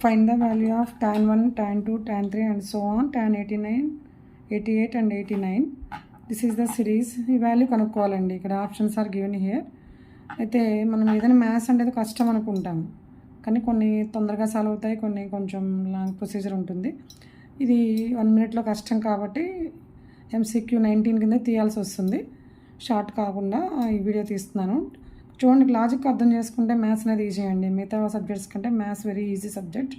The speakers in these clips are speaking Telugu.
Find the value of tan 1, tan 2, tan 3 and so on, tan 89, 88 and 89. This is the series. ఈ వాల్యూ కనుక్కోవాలండి. ఇక్కడ ఆప్షన్స్ ఆర్ గివెన్ హియర్. అయితే మనం ఏదైనా మ్యాథ్స్ అంటే కష్టం అనుకుంటాం, కానీ కొన్ని తొందరగా సాల్వ్ అవుతాయి, కొన్ని కొంచెం లాంగ్ ప్రొసీజర్ ఉంటుంది. ఇది 1 minute కష్టం కాబట్టి MCQ 19 కింద తీయాల్సి వస్తుంది. షార్ట్ కాకుండా ఈ వీడియో తీస్తున్నాను. చూడండి, లాజిక్ అర్థం చేసుకుంటే మ్యాథ్స్ అనేది ఈజీ అండి. మిగతా సబ్జెక్ట్స్ కంటే మ్యాథ్స్ వెరీ ఈజీ సబ్జెక్ట్.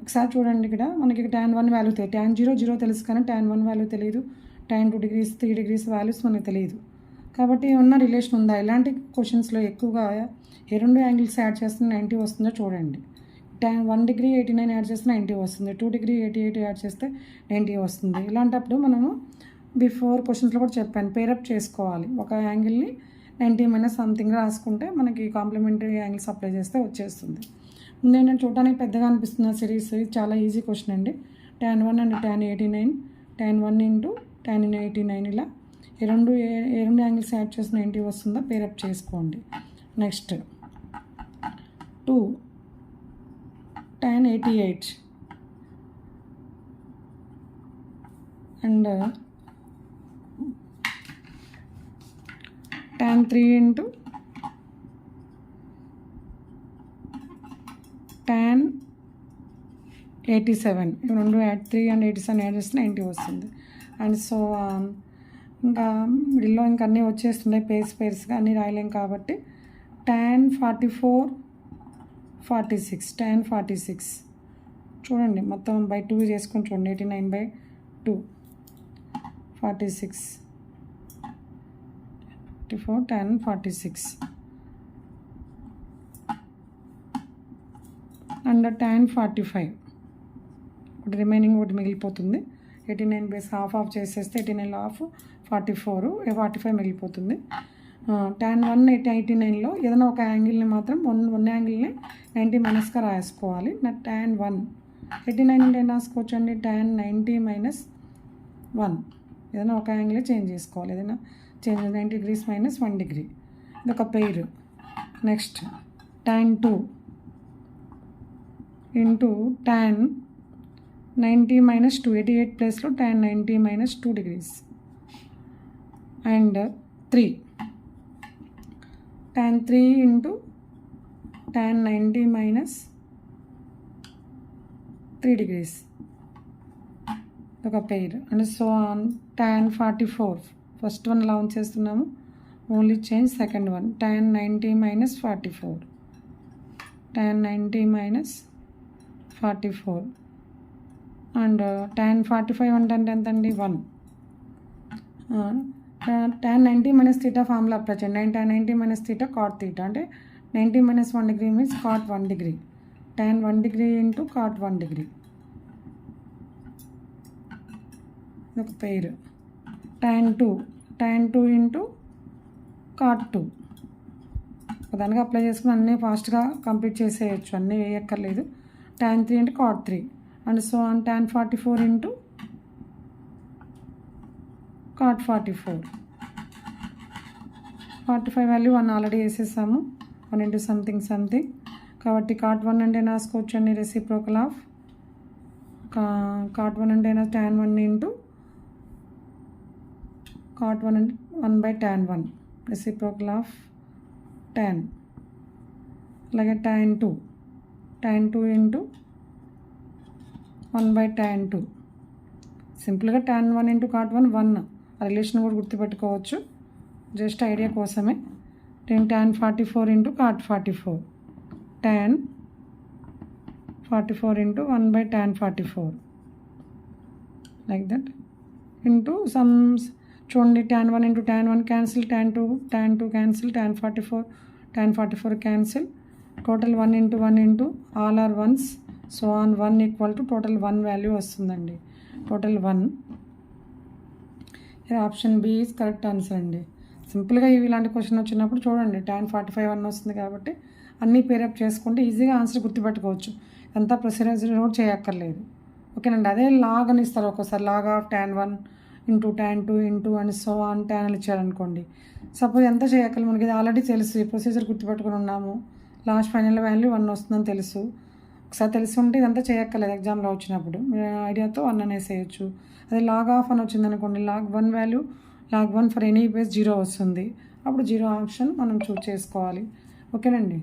ఒకసారి చూడండి, ఇక్కడ మనకి tan 1 వాల్యూ తెలియదు, tan 0 తెలుసు, కానీ tan 1 వాల్యూ తెలియదు, tan 2 degrees 3 degrees వాల్యూస్ మనకు తెలియదు. కాబట్టి ఏమన్నా రిలేషన్ ఉందా? ఇలాంటి క్వశ్చన్స్లో ఎక్కువగా ఏ రెండు యాంగిల్స్ యాడ్ చేస్తున్న 90 వస్తుందో చూడండి. tan 1 degree 89 యాడ్ చేస్తే 90 వస్తుంది, 2 degree 88 యాడ్ చేస్తే 90 వస్తుంది. ఇలాంటప్పుడు మనము బిఫోర్ క్వశ్చన్స్లో కూడా చెప్పాను, పేరప్ చేసుకోవాలి. ఒక యాంగిల్ని 90 మైనస్ సంథింగ్ రాసుకుంటే మనకి కాంప్లిమెంటరీ యాంగిల్స్ అప్లై చేస్తే వచ్చేస్తుంది. ముందేంటంటే చూడడానికి పెద్దగా అనిపిస్తున్న సిరీస్, ఇది చాలా ఈజీ క్వశ్చన్ అండి. tan 1 and tan 89, tan 1 into tan 89, ఇలా ఏ రెండు యాంగిల్స్ యాడ్ చేసి 90 వస్తుందో పేరప్ చేసుకోండి. Next 2 tan 88 and tan 3 into tan 87, రెండు 3 and 87 యాడ్ చేస్తే 90 వస్తుంది. అండ్ సో ఇంకా మిడిల్లో ఇంకా అన్నీ వచ్చేస్తున్నాయి, పేర్స్గా అన్నీ రాయలేం కాబట్టి tan 44, 46, tan 46 చూడండి, మొత్తం బై 2 చేసుకొని చూడండి. 89/2, 46, 54, tan 46 అండ్ tan 45. ఒకటి రిమైనింగ్ ఒకటి మిగిలిపోతుంది. 89/half ఆఫ్ చేసేస్తే 89లో హాఫ్ 44, 45 మిగిలిపోతుంది. tan 189లో ఏదైనా ఒక యాంగిల్ని మాత్రం వన్ యాంగిల్ని 90 మైనస్గా రాసుకోవాలి. tan 1 89 అంటే ఏం రాసుకోవచ్చు అండి? tan 90 - 1, ఏదైనా ఒక యాంగిల్ చేంజ్ చేసుకోవాలి. ఏదైనా చేంజ్ 90 degrees - 1 degree, ఇది ఒక pair. Next tan 2 into tan 90 - 2, 88 ప్లేస్లో tan 90 - 2 degrees and 3 tan 3 into tan 90 - 3 degrees, ఒక pair. And so on tan 44, first one అలా ఉంచేస్తున్నాము, only change second one. tan 90 - 44, tan 90 - 44 and tan 45 అంటే ఎంతండి? 1. tan 90 - θ ఫార్ములా అప్లై చేయండి. tan 90 - θ cot θ, అంటే 90 - 1 degree means cot 1 degree, tan 1 degree into cot 1 degree, ఒక పెయిర్. tan 2 ఇంటూ cot 2, దానికి అప్లై చేసుకుని అన్నీ ఫాస్ట్గా కంప్లీట్ చేసేయచ్చు, అన్నీ వేయక్కర్లేదు. tan 3 అంటే cot 3 and so on tan 44 into cot 44. 45 value 1 already వేసేసాము, 1 ఇంటూ సంథింగ్ కాబట్టి cot 1 అంటే రాసుకోవచ్చు అండి, రెసిప్రోకల్ ఆఫ్ cot 1 అంటే tan 1 ఇంటూ cot 1 అంటే 1/tan 1, రెసిప్రోకల్ ఆఫ్ tan. అలాగే tan 2 ఇంటూ 1/tan 2, సింపుల్గా tan 1 ఇంటూ cot 1 ఆ రిలేషన్ కూడా గుర్తుపెట్టుకోవచ్చు, జస్ట్ ఐడియా కోసమే. tan 44 into cot 44, tan 44 into 1/tan 44, like that. Into sum చూడండి, tan 1 into tan 1 cancel, tan 2 cancel, tan 44 cancel, total 1 into 1 into all are ones, so on 1 equal to total 1 value వస్తుందండి, total 1. Option B is correct answer అండి. సింపుల్గా ఇలాంటి క్వశ్చన్ వచ్చినప్పుడు చూడండి, tan 45 1 వస్తుంది కాబట్టి అన్నీ పేరప్ చేసుకుంటే ఈజీగా ఆన్సర్ గుర్తుపెట్టుకోవచ్చు, అంతా ప్రొసీజర్ కూడా చేయక్కర్లేదు. ఓకేనండి. అదే లాగ్ అని ఇస్తారు ఒక్కోసారి, log of tan 1 into tan 2 into and so on tan అని ఇచ్చారనుకోండి, సపోజ్ ఎంత చేయక్కర్లేదు, మనకి ఇది ఆల్రెడీ తెలుసు, ఈ ప్రొసీజర్ గుర్తుపెట్టుకుని ఉన్నాము, లాస్ట్ ఫైనల్ వాల్యూ 1 వస్తుందని తెలుసు. ఒకసారి తెలిసి ఉంటే ఇదంతా చేయక్కర్లేదు ఎగ్జామ్లో వచ్చినప్పుడు ఐడియాతో 1 అనేసేయచ్చు. అదే లాగ్ ఆఫ్ అని వచ్చింది అనుకోండి, log 1 value log 1 for any base 0 వస్తుంది. అప్పుడు 0 ఆప్షన్ మనం చూస్ చేసుకోవాలి. ఓకేనండి.